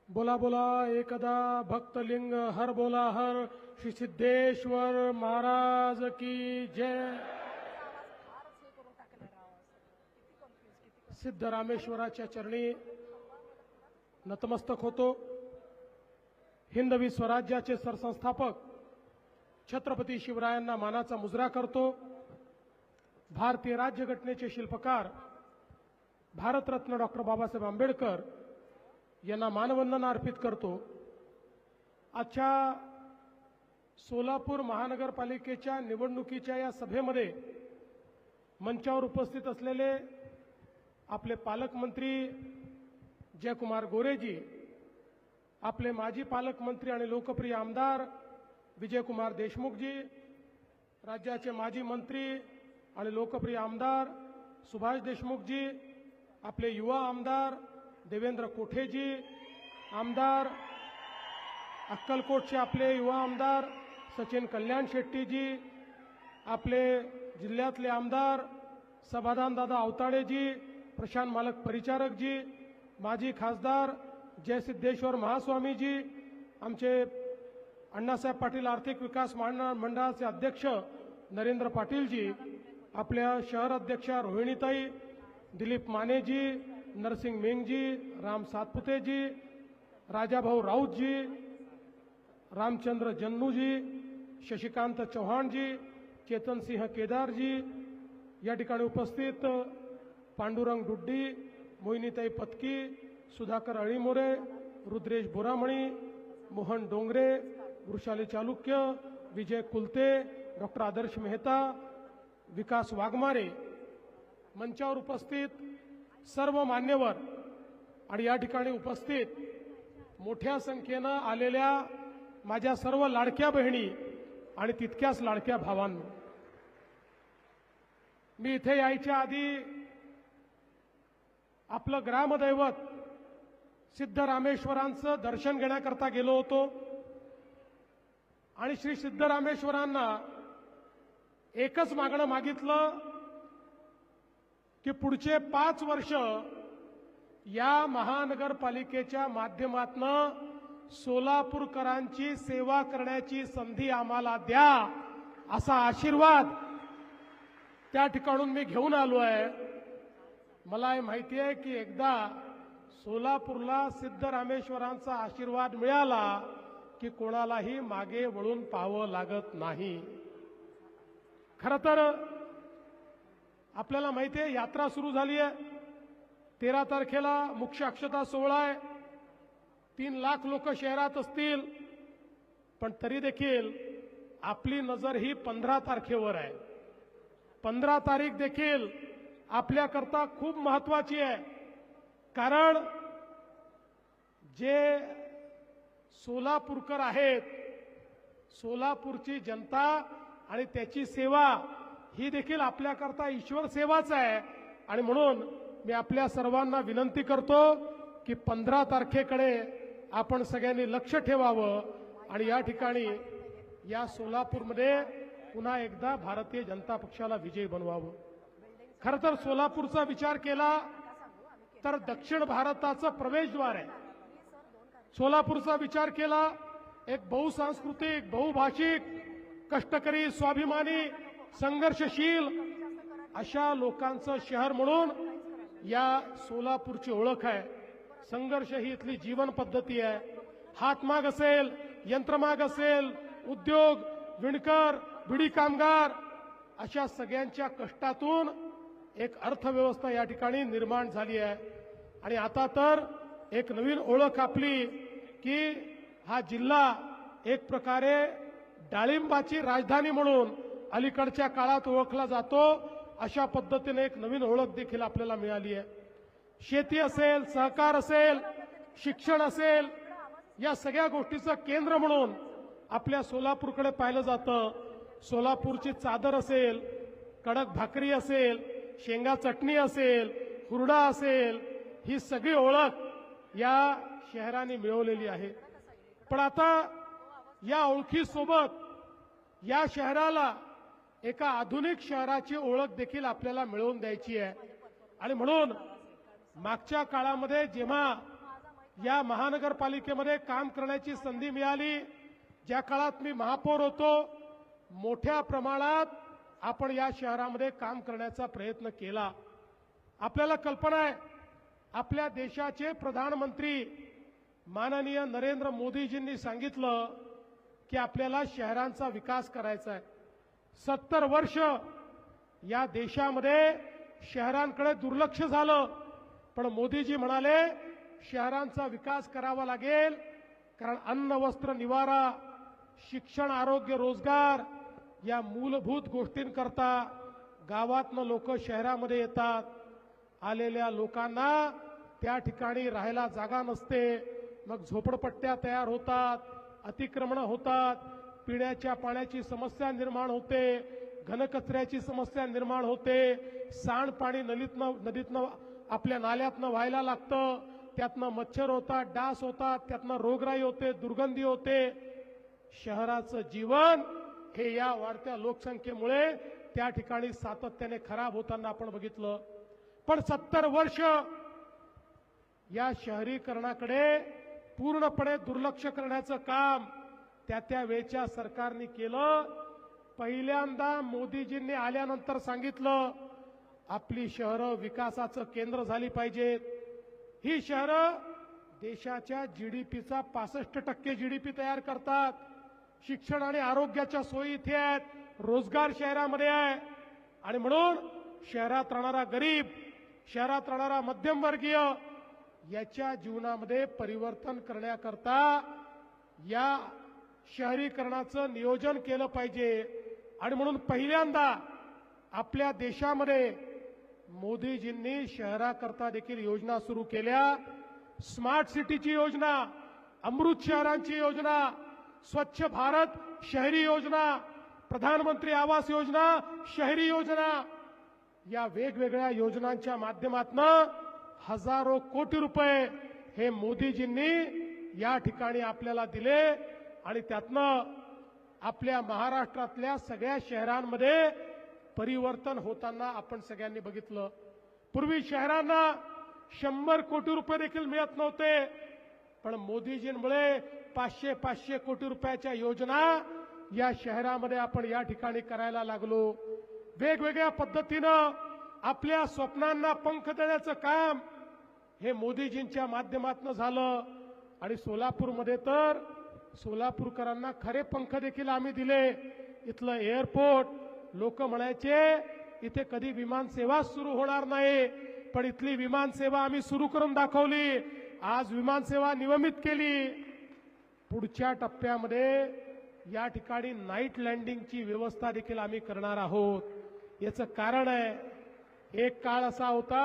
बोला बोला एकदा भक्तलिंग हर बोला हर श्री सिद्धेश्वर महाराज की जय। सिद्धरामेश्वराच्या चरणी नतमस्तक होतो। हिंदवी स्वराज्याचे सरसंस्थापक छत्रपती शिवरायांना मानाचा मुजरा करतो। भारतीय राज्यघटनेचे शिल्पकार भारतरत्न डॉक्टर बाबासाहेब आंबेडकर यांना मानवंदना अर्पित करतो। आजच्या सोलापूर महानगरपालिकेच्या निवडणुकीच्या या सभेमध्ये मंचावर उपस्थित असलेले आपले पालकमंत्री जयकुमार गोरेजी, आपले माजी पालकमंत्री आणि लोकप्रिय आमदार विजयकुमार देशमुखजी, राज्याचे माजी मंत्री आणि लोकप्रिय आमदार सुभाष देशमुखजी, आपले युवा आमदार देवेंद्र कोठेजी, आमदार अक्कलकोटचे आपले युवा आमदार सचिन कल्याण शेट्टीजी, आपले जिल्ह्यातले आमदार समाधानदादा अवताडेजी, प्रशांत मालक परिचारकजी, माजी खासदार जयसिद्धेश्वर महास्वामीजी, आमचे अण्णासाहेब पाटील आर्थिक विकास मंडळाचे अध्यक्ष नरेंद्र पाटीलजी, आपल्या शहर अध्यक्षा रोहिणीताई, दिलीप मानेजी, नरसिंग मेंगजी, राम सातपुतेजी, राजाभाऊ राऊतजी, रामचंद्र जन्नूजी, शशिकांत चौहानजी, चेतनसिंह केदारजी, या ठिकाणी उपस्थित पांडुरंग डुड्डी, मोहिनीताई पत्की, सुधाकर अळीमोरे, रुद्रेश बोरामणी, मोहन डोंगरे, वृषाली चालुक्य, विजय कुलते, डॉक्टर आदर्श मेहता, विकास वाघमारे, मंचावर उपस्थित सर्व मान्यवर आणि या ठिकाणी उपस्थित मोठ्या संख्येनं आलेल्या माझ्या सर्व लाडक्या बहिणी आणि तितक्याच लाडक्या भावांनो, मी इथे यायच्या आधी आपलं ग्रामदैवत सिद्धरामेश्वरांचं दर्शन घेण्याकरता गेलो होतो आणि श्री सिद्धरामेश्वरांना एकच मागणं मागितलं की पुढचे 5 वर्ष या महानगरपालिकेच्या माध्यमातून सोलापूरकरांची सेवा करण्याची संधी आम्हाला द्या, असा आशीर्वाद त्या ठिकाणून मी घेऊन आलो आहे। मला हे माहिती आहे की एकदा सोलापूरला सिद्धरामेश्वरांचा आशीर्वाद मिळाला की कोणालाही मागे वळून पाहावं लागत नाही। खरं तर आपल्याला माहिती आहे यात्रा सुरू झाली आहे। 13 तारखेला मुख्य अक्षता सोहळा आहे। 3 लाख लोक शहरात असतील, पण तरी देखील आपली नजर ही 15 तारखेवर आहे। 15 तारीख देखील आपल्याकरता खूप महत्वाची आहे, कारण जे सोलापूरकर आहेत, सोलापूरची जनता आणि त्याची सेवा ही देखील आपल्याकरता ईश्वर सेवाच आहे। आणि म्हणून मी आपल्या सर्वांना विनंती करतो की 15 तारखेकडे आपण सगळ्यांनी लक्ष ठेवावं आणि या ठिकाणी या सोलापूरमध्ये पुन्हा एकदा भारतीय जनता पक्षाला विजयी बनवावं। खरं तर सोलापूरचा विचार केला तर दक्षिण भारताचं प्रवेशद्वार आहे। सोलापूरचा विचार केला एक बहुसांस्कृतिक, बहुभाषिक, कष्टकरी, स्वाभिमानी, संघर्षशील अशा लोकांचं शहर म्हणून या सोलापूरची ओळख आहे। संघर्ष ही इथली जीवन पद्धती आहे। हातमाग असेल, यंत्रमाग असेल, उद्योग, विणकर, बिडी कामगार अशा सगळ्यांच्या कष्टातून एक अर्थव्यवस्था या ठिकाणी निर्माण झाली आहे। आणि आता तर एक नवीन ओळख आपली की हा जिल्हा एक प्रकारे डाळिंबाची राजधानी म्हणून अलीकडच्या काळात ओळखला जातो, अशा पद्धतीने एक नवीन ओळख देखील आपल्याला मिळाली आहे। शेती असेल, सहकार असेल, शिक्षण असेल, या सगळ्या गोष्टीचं केंद्र म्हणून आपल्या सोलापूरकडे पाहिलं जातं। सोलापूरची चादर असेल, कडक भाकरी असेल, शेंगा चटणी असेल, हुरडा असेल, ही सगळी ओळख या शहराने मिळवलेली आहे। पण आता या ओळखीसोबत या शहराला एका आधुनिक शहराची ओळख देखील आपल्याला मिळवून द्यायची आहे। आणि म्हणून मागच्या काळामध्ये जेव्हा या महानगरपालिकेमध्ये काम करण्याची संधी मिळाली, ज्या काळात मी महापौर होतो, मोठ्या प्रमाणात आपण या शहरामध्ये काम करण्याचा प्रयत्न केला. आपल्याला कल्पना आहे, आपल्या देशाचे प्रधानमंत्री माननीय नरेंद्र मोदीजींनी सांगितलं की आपल्याला शहरांचा विकास करायचा आहे. 70 वर्ष या देशामध्ये शहरांकडे दुर्लक्ष झालं, पण मोदीजी म्हणाले शहरांचा विकास करावा लागेल, कारण अन्न, वस्त्र, निवारा, शिक्षण, आरोग्य, रोजगार या मूलभूत गोष्टींकरता गावातनं लोक शहरामध्ये येतात. आलेल्या लोकांना त्या ठिकाणी राहायला जागा नसते, मग झोपडपट्ट्या तयार होतात, अतिक्रमण होतात, पिण्याच्या पाण्याची समस्या निर्माण होते, घनकचऱ्याची समस्या निर्माण होते, सांडपाणी नदीतनं आपल्या नाल्यातनं व्हायला लागतं, त्यातनं मच्छर होतात, डास होतात, त्यातनं रोगराई होते, दुर्गंधी होते. शहराचं जीवन हे या वाढत्या लोकसंख्येमुळे त्या ठिकाणी सातत्याने खराब होताना आपण बघितलं. पण 70 वर्ष या शहरीकरणाकडे पूर्णपणे दुर्लक्ष करण्याचं काम त्या वेळच्या सरकारने केलं. पहिल्यांदा मोदीजींनी आल्यानंतर सांगितलं आपली शहरं विकासाचं केंद्र झाली पाहिजेत. ही शहरं देशाच्या जीडीपीचा 65% जीडीपी तयार करतात. शिक्षण आणि आरोग्याच्या सोयी इथे आहेत, रोजगार शहरामध्ये आहे, आणि म्हणून शहरात राहणारा गरीब, शहरात राहणारा मध्यमवर्गीय याच्या जीवनामध्ये परिवर्तन करण्याकरता या शहरीकरणाचं नियोजन केलं पाहिजे. आणि म्हणून पहिल्यांदा आपल्या देशामध्ये मोदीजींनी शहराकरता देखील योजना सुरू केल्या. स्मार्ट सिटीची योजना, अमृत शहरांची योजना, स्वच्छ भारत शहरी योजना, प्रधानमंत्री आवास योजना, शहरी योजना, या वेगवेगळ्या योजनांच्या माध्यमातून हजारो कोटी रुपये हे मोदीजींनी या ठिकाणी आपल्याला दिले. आणि त्यातनं आपल्या महाराष्ट्रातल्या सगळ्या शहरांमध्ये परिवर्तन होताना आपण सगळ्यांनी बघितलं. पूर्वी शहरांना 100 कोटी रुपये देखील मिळत नव्हते, पण मोदीजींमुळे 500 कोटी रुपयाच्या योजना या शहरामध्ये आपण या ठिकाणी करायला लागलो. वेगवेगळ्या पद्धतीनं आपल्या स्वप्नांना पंख देण्याचं काम हे मोदीजींच्या माध्यमातून झालं. आणि सोलापूरमध्ये तर सोलापूरकरांना खरे पंख देखील आम्ही दिले. इथलं एअरपोर्ट, लोक म्हणायचे इथे कधी विमानसेवा सुरू होणार नाही, पण इथली विमानसेवा आम्ही सुरू करून दाखवली. आज विमानसेवा नियमित केली. पुढच्या टप्प्यामध्ये या ठिकाणी नाईट लँडिंगची व्यवस्था देखील आम्ही करणार आहोत. याचं कारण आहे, एक काळ असा होता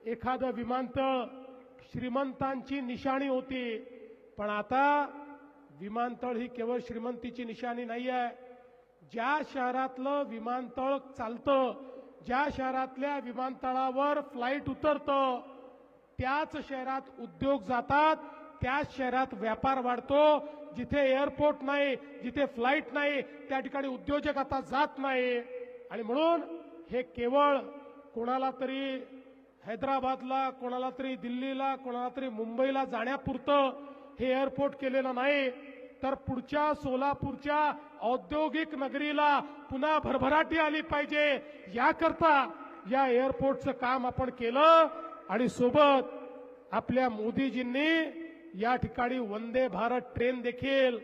एखादं विमानतळ श्रीमंतांची निशाणी होती, पण आता विमानतळ ही केवळ श्रीमंतीची निशाणी नाही आहे. ज्या शहरातलं विमानतळ चालतं, ज्या शहरातल्या विमानतळावर फ्लाईट उतरतं, त्याच शहरात उद्योग जातात, त्याच शहरात व्यापार वाढतो. जिथे एअरपोर्ट नाही, जिथे फ्लाईट नाही, त्या ठिकाणी उद्योजक आता जात नाही. आणि म्हणून हे केवळ कोणाला तरी हैदराबादला, कोणाला तरी दिल्लीला, कोणाला तरी मुंबईला जाण्यापुरतं हे एअरपोर्ट केलेलं नाही, तर पुढच्या सोलापूरच्या औद्योगिक नगरीला पुन्हा भरभराटी आली पाहिजे, याकरता या एअरपोर्टचं काम आपण केलं. आणि सोबत आपल्या मोदीजींनी या ठिकाणी वंदे भारत ट्रेन देखील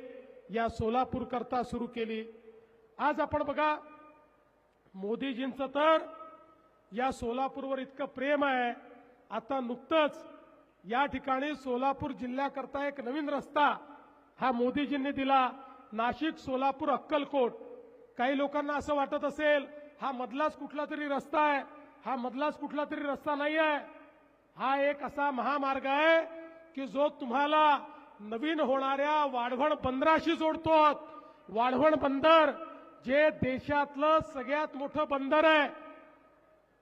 या सोलापूर करता सुरू केली. आज आपण बघा, मोदीजींचं तर या सोलापूरवर इतकं प्रेम आहे. आता नुकतंच या ठिकाणी सोलापूर जिल्ह्याकरता एक नवीन रस्ता हा मोदीजींनी दिला, नाशिक, सोलापूर, अक्कलकोट. काही लोकांना असं वाटत असेल हा मधलाच कुठला तरी रस्ता आहे. हा मधलाच कुठला तरी रस्ता नाही आहे. हा एक असा महामार्ग आहे की जो तुम्हाला नवीन होणाऱ्या वाढवण बंदराशी जोडतो. वाढवण बंदर जे देशातलं सगळ्यात मोठं बंदर आहे,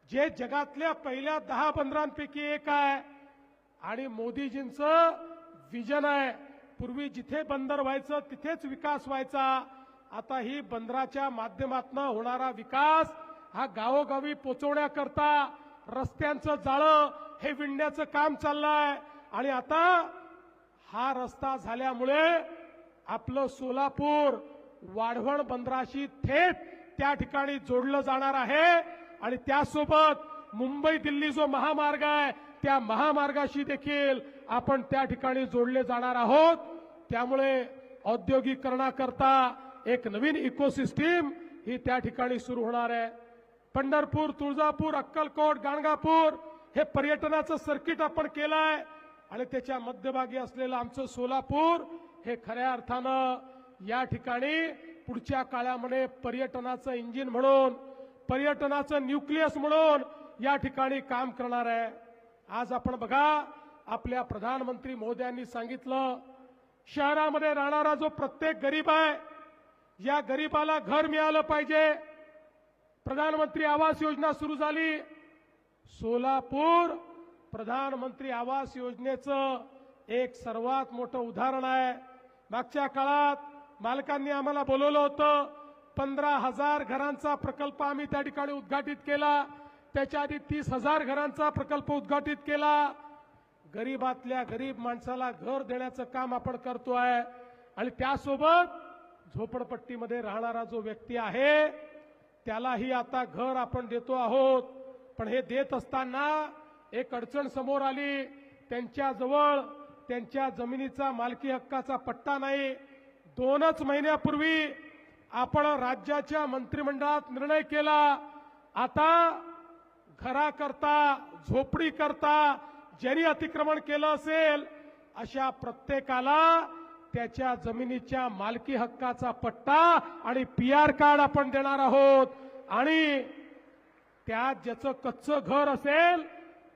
जे जगातल्या पहिल्या 10 बंदरांपैकी एक आहे. आणि मोदीजींचं विजन आहे, पूर्वी जिथे बंदर व्हायचं तिथेच विकास व्हायचा. आता ही बंदराच्या माध्यमातून होणारा विकास हा गावोगावी पोचवण्याकरता रस्त्यांचं जाळं हे विणण्याचं काम चाललंय. आणि आता हा रस्ता झाल्यामुळे आपलं सोलापूर वाढवण बंदराशी थेट त्या ठिकाणी जोडलं जाणार आहे आणि त्यासोबत मुंबई दिल्ली जो महामार्ग आहे त्या महामार्गाशी देखील आपण त्या ठिकाणी जोडले जाणार आहोत। त्यामुळे औद्योगिकरणाकरता एक नवीन इकोसिस्टीम ही त्या ठिकाणी सुरू होणार आहे। पंढरपूर, तुळजापूर, अक्कलकोट, गाणगापूर हे पर्यटनाचं सर्किट आपण केलंय आणि त्याच्या मध्यभागी असलेलं आमचं सोलापूर हे खऱ्या अर्थानं या ठिकाणी पुढच्या काळामध्ये पर्यटनाचं इंजिन म्हणून, पर्यटनाचं न्यूक्लियस म्हणून या ठिकाणी काम करणार आहे। आज आपण बघा, आपल्या प्रधानमंत्री महोदयांनी सांगितलं, शहरामध्ये राहणारा जो प्रत्येक गरीब आहे या गरीबाला घर मिळालं पाहिजे। प्रधानमंत्री आवास योजना सुरू झाली। सोलापूर प्रधानमंत्री आवास योजनेचं एक सर्वात मोठं उदाहरण आहे। मागच्या काळात मालकांनी आम्हाला बोलवलं होतं, 15,000 घरांचा प्रकल्प आम्ही त्या ठिकाणी उद्घाटित केला। त्याच्या आधी 30,000 घरांचा प्रकल्प उद्घाटित केला। गरीबातल्या गरीब माणसाला घर देण्याचं काम आपण करतोय आणि त्यासोबत झोपडपट्टीमध्ये राहणारा जो व्यक्ती आहे त्यालाही आता घर आपण देतो आहोत। पण हे देत असताना एक अडचण समोर आली, त्यांच्याजवळ त्यांच्या जमिनीचा मालकी हक्काचा पट्टा नाही। 2च महिन्यापूर्वी आपण राज्याच्या मंत्रिमंडळात निर्णय केला, आता घराकरता, झोपडीकरता ज्यांनी अतिक्रमण केलं असेल अशा प्रत्येकाला त्याच्या जमिनीच्या मालकी हक्काचा पट्टा आणि पीआर कार्ड आपण देणार आहोत आणि त्यात ज्याचं कच्चं घर असेल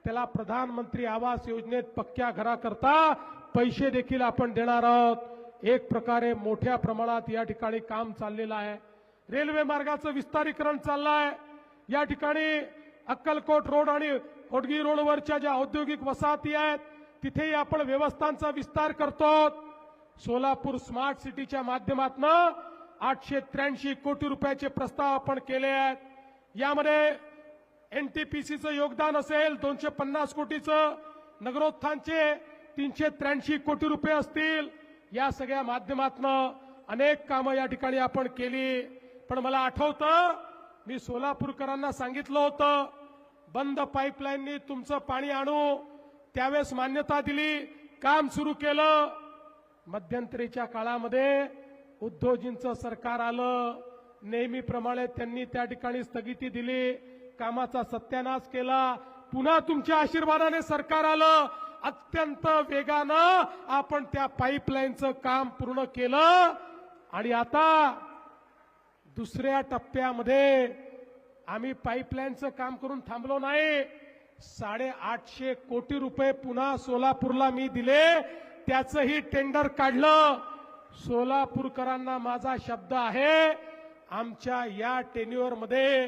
त्याला प्रधानमंत्री आवास योजनेत पक्क्या घराकरता पैसे देखील आपण देणार आहोत। एक प्रकारे मोठ्या प्रमाणात या ठिकाणी काम चाललेलं आहे। रेल्वे मार्गाचं विस्तारीकरण चाललंय। या ठिकाणी अक्कलकोट रोड आणि होडगी रोडवरच्या ज्या औद्योगिक वसाहती आहेत तिथेही आपण व्यवस्थांचा विस्तार करतो। सोलापूर स्मार्ट सिटीच्या माध्यमातून 883 कोटी रुपयाचे प्रस्ताव आपण केले आहेत। यामध्ये एनटीपीसीचं योगदान असेल 250 कोटीचं, नगरोत्थानचे 383 कोटी रुपये असतील। या सगळ्या माध्यमातून अनेक कामं या ठिकाणी आपण केली। पण मला आठवतं, मी सोलापूरकरांना सांगितलं होतं, बंद पाईपलाईननी तुमचं पाणी आणू, त्यावेळेस मान्यता दिली, काम सुरू केलं। मध्यंतरीच्या काळामध्ये उद्धवजींचं सरकार आलं, नेहमीप्रमाणे त्यांनी त्या ठिकाणी स्थगिती दिली, कामाचा सत्यानाश केला। पुन्हा तुमच्या आशीर्वादाने सरकार आलं, अत्यंत वेगानं आपण त्या पाईपलाईनचं काम पूर्ण केलं आणि आता दुसऱ्या टप्प्यामध्ये आम्ही पाईपलाईनचं काम करून थांबलो नाही। 850 कोटी रुपये पुन्हा सोलापूरला मी दिले, त्याचंही टेंडर काढलं। सोलापूरकरांना माझा शब्द आहे, आमच्या या टेन्युअरमध्ये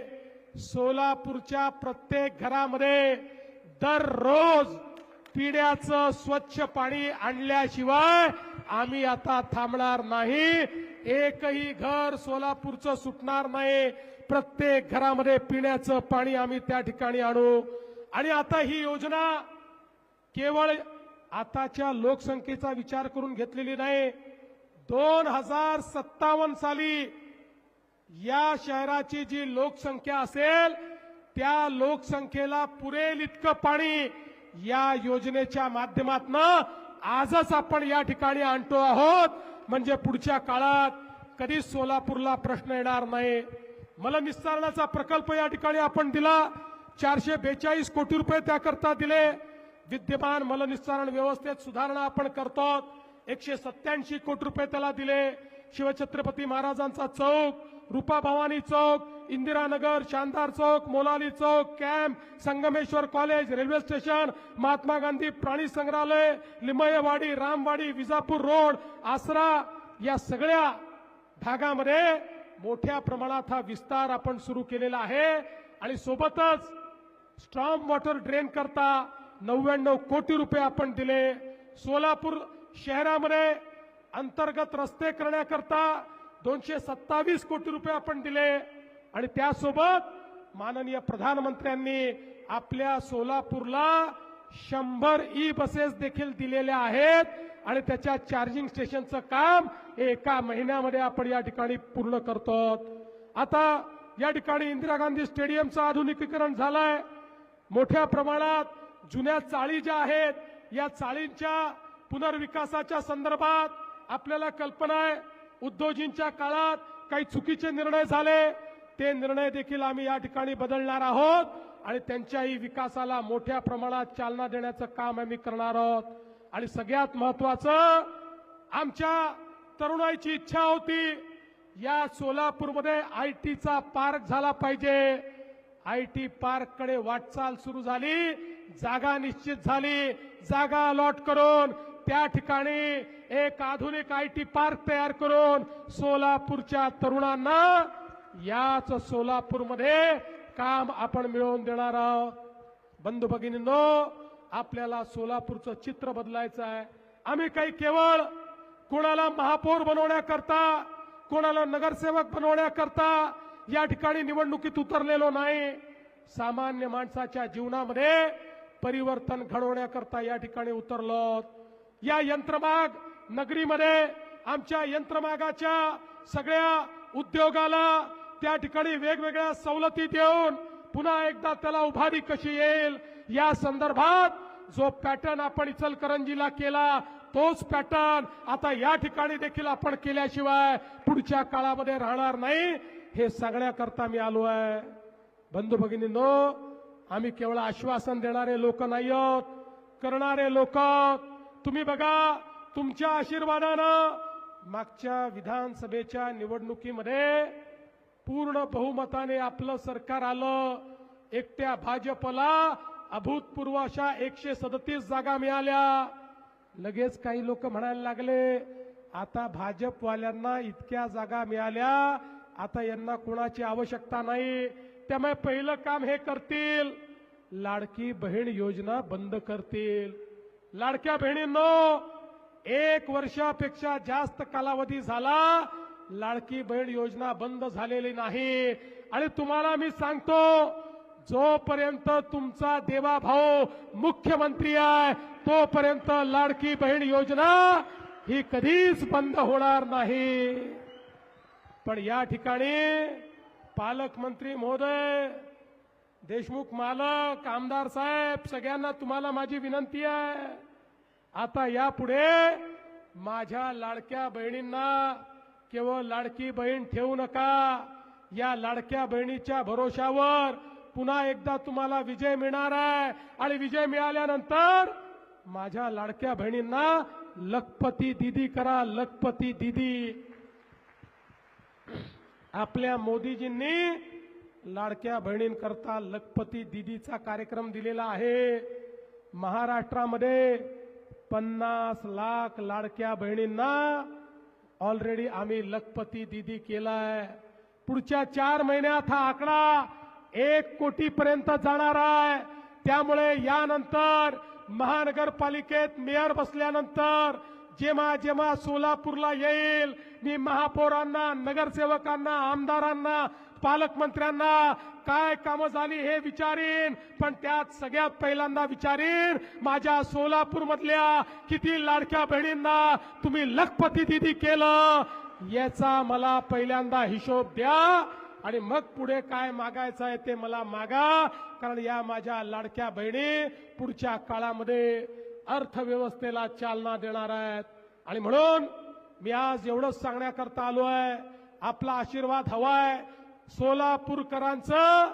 सोलापूरच्या प्रत्येक घरामध्ये दररोज पिण्याचं स्वच्छ पाणी आणल्याशिवाय आम्ही आता थांबणार नाही। एकही घर सोलापूरचं सुटणार नाही। प्रत्येक घरामध्ये पिण्याचं पाणी आम्ही त्या ठिकाणी आणू। आणि आता ही योजना केवळ आताच्या लोकसंख्येचा विचार करून घेतलेली नाही। 2057 साली या शहराची जी लोकसंख्या असेल त्या लोकसंख्येला पुरेल इतकं पाणी या योजनेच्या माध्यमातून आजच आपण या ठिकाणी आणतो आहोत, म्हणजे पुढच्या काळात कधीच सोलापूरला प्रश्न येणार नाही। मलनिस्सारणाचा प्रकल्प या ठिकाणी आपण दिला, 442 कोटी रुपये त्याकरता दिले। विद्यमान मलनिस्सारण व्यवस्थेत सुधारणा आपण करतो, 187 कोटी रुपये त्याला दिले। शिवछत्रपती महाराजांचा चौक, रूपा Bhavani Chowk, Indiranagar, Shandar Chowk, Molali Chowk, camp, Sangameshwar college, railway station, Mahatma Gandhi प्राणी संग्रहालय, लिमयवाडी, रामवाडी, विजापूर रोड, आसरा या सगळ्या भागामध्ये मोठ्या प्रमाणात हा विस्तार आपण सुरू केलेला आहे। आणि सोबतच स्ट्रॉम वॉटर ड्रेन करता 99 कोटी रुपये आपण दिले। सोलापूर शहरामध्ये अंतर्गत रस्ते करण्याकरता 227 कोटी रुपये आपण दिले। आणि त्यासोबत माननीय प्रधानमंत्र्यांनी आपल्या सोलापूरला 100 ई बसेस देखील दिलेल्या आहेत आणि त्याच्या चार्जिंग स्टेशनचं काम एका महिन्यामध्ये आपण या ठिकाणी पूर्ण करतो। आता या ठिकाणी इंदिरा गांधी स्टेडियमचं आधुनिकीकरण झालंय। मोठ्या प्रमाणात जुन्या चाळी ज्या आहेत या चाळींच्या पुनर्विकासाच्या संदर्भात आपल्याला कल्पना आहे, उद्धवजींच्या काळात काही चुकीचे निर्णय झाले, ते निर्णय देखील आम्ही या ठिकाणी बदलणार आहोत आणि त्यांच्याही विकासाला मोठ्या प्रमाणात चालना देण्याचं काम आम्ही करणार आहोत। आणि सगळ्यात महत्त्वाचं, आमच्या तरुणाईची इच्छा होती या सोलापूरमध्ये आयटीचा पार्क झाला पाहिजे। आयटी पार्ककडे वाटचाल सुरू झाली, जागा निश्चित झाली, जागा अलॉट करून त्या ठिकाणी एक आधुनिक आयटी पार्क तयार करून सोलापूरच्या तरुणांना याच सोलापूरमध्ये काम आपण मिळवून देणार आहोत। बंधू भगिनींनो, आपल्याला सोलापूरचं चित्र बदलायचं आहे। आम्ही काही केवळ कोणाला महापौर बनवण्याकरता, कोणाला नगरसेवक बनवण्याकरता या ठिकाणी निवडणुकीत उतरलेलो नाही। सामान्य माणसाच्या जीवनामध्ये परिवर्तन घडवण्याकरता या ठिकाणी उतरलो। या यंत्रमाग नगरीमध्ये आमच्या यंत्रमागाच्या सगळ्या उद्योगाला त्या ठिकाणी वेगवेगळ्या सवलती देऊन पुन्हा एकदा त्याला उभारी कशी येईल या संदर्भात जो पॅटर्न आपण इचलकरंजीला केला, तोच पॅटर्न आता या ठिकाणी देखील आपण केल्याशिवाय पुढच्या काळामध्ये राहणार नाही, हे सांगण्याकरता मी आलो आहे। बंधू भगिनींनो, आम्ही केवळ आश्वासन देणारे लोक नाही आहोत, करणारे लोक। तुम्ही बघा, तुमच्या आशीर्वादानं मागच्या विधानसभेच्या निवडणुकीमध्ये पूर्ण बहुमताने आपलं सरकार आलं। एकट्या भाजपला अभूतपूर्व अशा 137 जागा मिळाल्या। लगेच काही लोक म्हणायला लागले, आता भाजपवाल्यांना इतक्या जागा मिळाल्या, आता यांना कोणाची आवश्यकता नाही, त्यामुळे पहिलं काम हे करतील, लाडकी बहीण योजना बंद करतील। लाडक्या बहिणींनो, 1 वर्षापेक्षा जास्त कालावधी झाला, लाडकी बहीण योजना बंद झालेली नाही। आणि तुम्हाला मी सांगतो, जोपर्यंत तुमचा देवाभाऊ मुख्यमंत्री आहे तोपर्यंत लाडकी बहीण योजना ही कधीच बंद होणार नाही। पण या ठिकाणी पालकमंत्री महोदय, देशमुख मालक, आमदार साहेब, सगळ्यांना तुम्हाला माझी विनंती आहे, आता यापुढे माझ्या लाडक्या बहिणींना केवळ लाडकी बहीण ठेवू नका। या लाडक्या बहिणीच्या भरोशावर पुन्हा एकदा तुम्हाला विजय मिळणार आहे आणि विजय मिळाल्यानंतर माझ्या लाडक्या बहिणींना लखपती दीदी करा, लखपती दीदी। आपल्या मोदीजींनी लाडक्या बहिणींकरता लखपती दीदीचा कार्यक्रम दिलेला आहे। महाराष्ट्रामध्ये 50 लाख लाडक्या बहिणींना ऑलरेडी आम्ही लखपती दीदी केलाय। पुढच्या 4 महिन्यात हा आकडा 1 कोटीपर्यंत जाणार आहे। त्यामुळे यानंतर महानगरपालिकेत मेयर बसल्यानंतर जेव्हा जेव्हा सोलापूरला येईल, मी महापौरांना, नगरसेवकांना, आमदारांना, पालकमंत्र्यांना काय कामं झाली हे विचारीन, पण त्यात सगळ्यात पहिल्यांदा विचारीन माझ्या सोलापूरमधल्या किती लाडक्या बहिणींना तुम्ही लखपती दीदी केलं, याचा मला पहिल्यांदा हिशोब द्या आणि मग पुढे काय मागायचं आहे ते मला मागा। कारण या माझ्या लाडक्या बहिणी पुढच्या काळामध्ये अर्थव्यवस्थेला चालना देणार आहेत। आणि म्हणून मी आज एवढंच सांगण्याकरता आलो आहे, आपला आशीर्वाद हवाय। सोलापूरकरांचं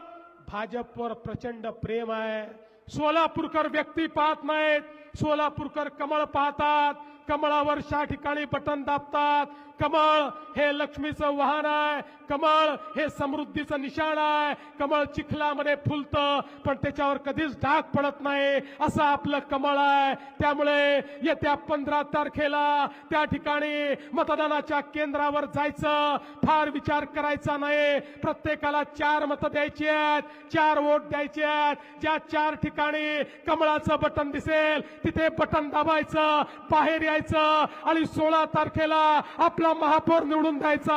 भाजपवर प्रचंड प्रेम आहे। सोलापूरकर व्यक्ती पाहत नाहीत, सोलापूरकर कमळ पाहतात। कमळावर 6 ठिकाणी बटन दाबतात। कमळ हे लक्ष्मीचं वाहन आहे, कमळ हे समृद्धीचं निशाण आहे। कमळ चिखलामध्ये फुलतं पण त्याच्यावर कधीच डाग पडत नाही, असं आपलं कमळ आहे। त्यामुळे येत्या 15 तारखेला त्या ठिकाणी मतदानाच्या केंद्रावर जायचं, फार विचार करायचा नाही। प्रत्येकाला 4 मतं द्यायची आहेत, 4 वोट द्यायचे आहेत। ज्या 4 ठिकाणी कमळाचं बटन दिसेल तिथे बटन दाबायचं, बाहेर यायचं आणि 16 तारखेला आपला महापौर निवडून द्यायचा।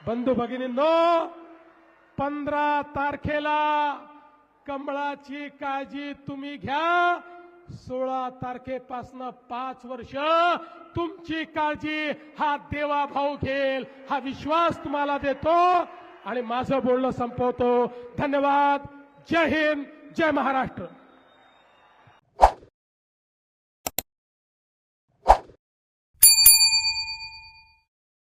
बंधू भगिनींनो, 15 तारखेला कमळाची काळजी तुम्ही घ्या. 16 तारखेपासून 5 वर्ष तुमची काळजी हा देवाभाऊ घेईल, हा विश्वास तुम्हाला देतो आणि माझं बोलणं संपवतो. धन्यवाद. जय हिंद, जय महाराष्ट्र.